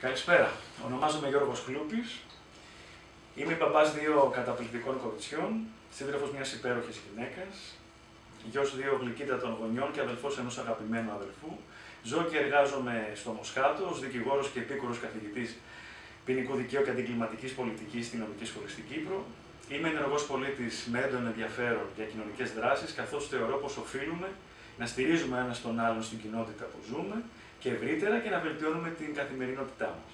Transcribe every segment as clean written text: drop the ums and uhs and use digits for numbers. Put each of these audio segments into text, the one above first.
Καλησπέρα. Ονομάζομαι Γιώργος Χλούπης. Είμαι μπαμπάς δύο καταπληκτικών κοριτσιών, σύντροφος μιας υπέροχης γυναίκας, γιος δύο γλυκύτατων γονιών και αδελφός ενός αγαπημένου αδελφού. Ζω και εργάζομαι στο Μοσχάτο ως δικηγόρος και επίκουρος καθηγητής ποινικού δικαίου και αντιγκληματικής πολιτικής στη Νομική Σχολή στην Κύπρο. Είμαι ενεργός πολίτης με έντονο ενδιαφέρον για κοινωνικές δράσεις, καθώς θεωρώ πως οφείλουμε να στηρίζουμε ένας τον άλλον στην κοινότητα που ζούμε και ευρύτερα και να βελτιώνουμε την καθημερινότητά μας.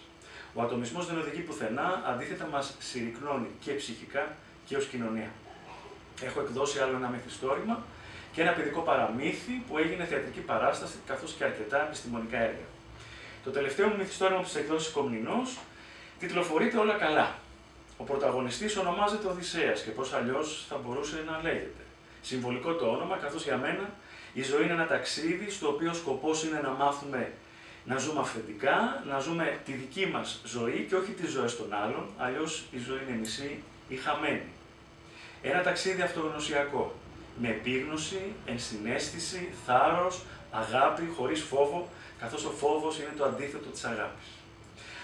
Ο ατομισμός δεν οδηγεί πουθενά, αντίθετα μας συρρυκνώνει και ψυχικά και ως κοινωνία. Έχω εκδώσει άλλο ένα μυθιστόρημα και ένα παιδικό παραμύθι που έγινε θεατρική παράσταση, καθώς και αρκετά επιστημονικά έργα. Το τελευταίο μου μυθιστόρημα από τις εκδόσεις Κομνηνός τιτλοφορείται Όλα καλά. Ο πρωταγωνιστής ονομάζεται Οδυσσέας και πώς αλλιώς θα μπορούσε να λέγεται. Συμβολικό το όνομα, καθώς για μένα η ζωή είναι ένα ταξίδι στο οποίο ο σκοπός είναι να μάθουμε να ζούμε αυθεντικά, να ζούμε τη δική μας ζωή και όχι τις ζωές των άλλων, αλλιώς η ζωή είναι μισή ή χαμένη. Ένα ταξίδι αυτογνωσιακό, με επίγνωση, ενσυναίσθηση, θάρρος, αγάπη, χωρίς φόβο, καθώς ο φόβος είναι το αντίθετο της αγάπης.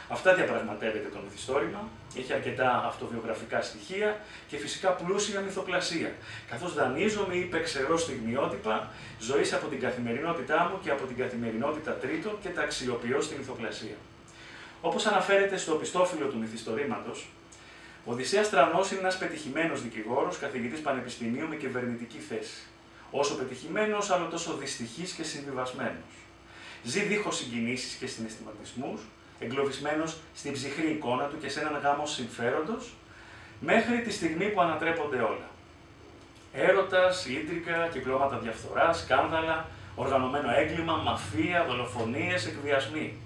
Αυτά διαπραγματεύεται το μυθιστόρημα, έχει αρκετά αυτοβιογραφικά στοιχεία και φυσικά πλούσια μυθοπλασία, καθώς δανείζομαι ή υπεξαιρώ στιγμιότυπα ζωής από την καθημερινότητά μου και από την καθημερινότητα τρίτων και τα αξιοποιώ στη μυθοπλασία. Όπως αναφέρεται στο οπιστόφυλλο του μυθιστορήματος, ο Οδυσσέας Τρανός είναι ένας πετυχημένος δικηγόρος, καθηγητής πανεπιστημίου με κυβερνητική θέση. Όσο πετυχημένος, άλλο τόσο δυστυχής και συμβιβασμένος. Ζει δίχως συγκινήσεις και συναισθηματισμούς, εγκλωβισμένος στην ψυχρή εικόνα του και σε έναν γάμο συμφέροντος, μέχρι τη στιγμή που ανατρέπονται όλα. Έρωτας, ίντρικα, κυκλώματα διαφθοράς, σκάνδαλα, οργανωμένο έγκλημα, μαφία, δολοφονίες, εκβιασμοί.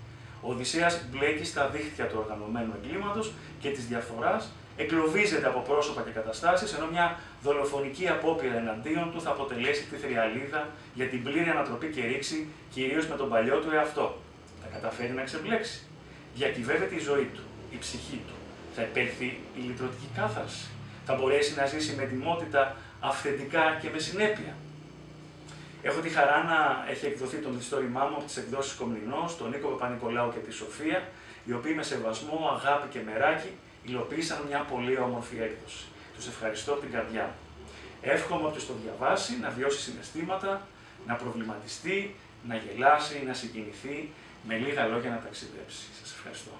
Ο Οδυσσέας μπλέκει στα δίχτυα του οργανωμένου εγκλήματος και της διαφθοράς, εγκλωβίζεται από πρόσωπα και καταστάσεις, ενώ μια δολοφονική απόπειρα εναντίον του θα αποτελέσει τη θριαλίδα για την πλήρη ανατροπή και ρήξη, κυρίως με τον παλιό του εαυτό. Θα καταφέρει να ξεμπλέξει. Διακυβεύεται η ζωή του, η ψυχή του. Θα επέλθει η λυτρωτική κάθαρση. Θα μπορέσει να ζήσει με ετοιμότητα, αυθεντικά και με συνέπεια. Έχω τη χαρά να έχει εκδοθεί το μυθιστόρημά μου από τις εκδόσεις Κομνηνός, τον Νίκο Παπα-Νικολάου και τη Σοφία, οι οποίοι με σεβασμό, αγάπη και μεράκι υλοποίησαν μια πολύ όμορφη έκδοση. Τους ευχαριστώ από την καρδιά μου. Εύχομαι όποιος το διαβάσει να βιώσει συναισθήματα, να προβληματιστεί, να γελάσει, να συγκινηθεί, με λίγα λόγια να ταξιδέψει. Σας ευχαριστώ.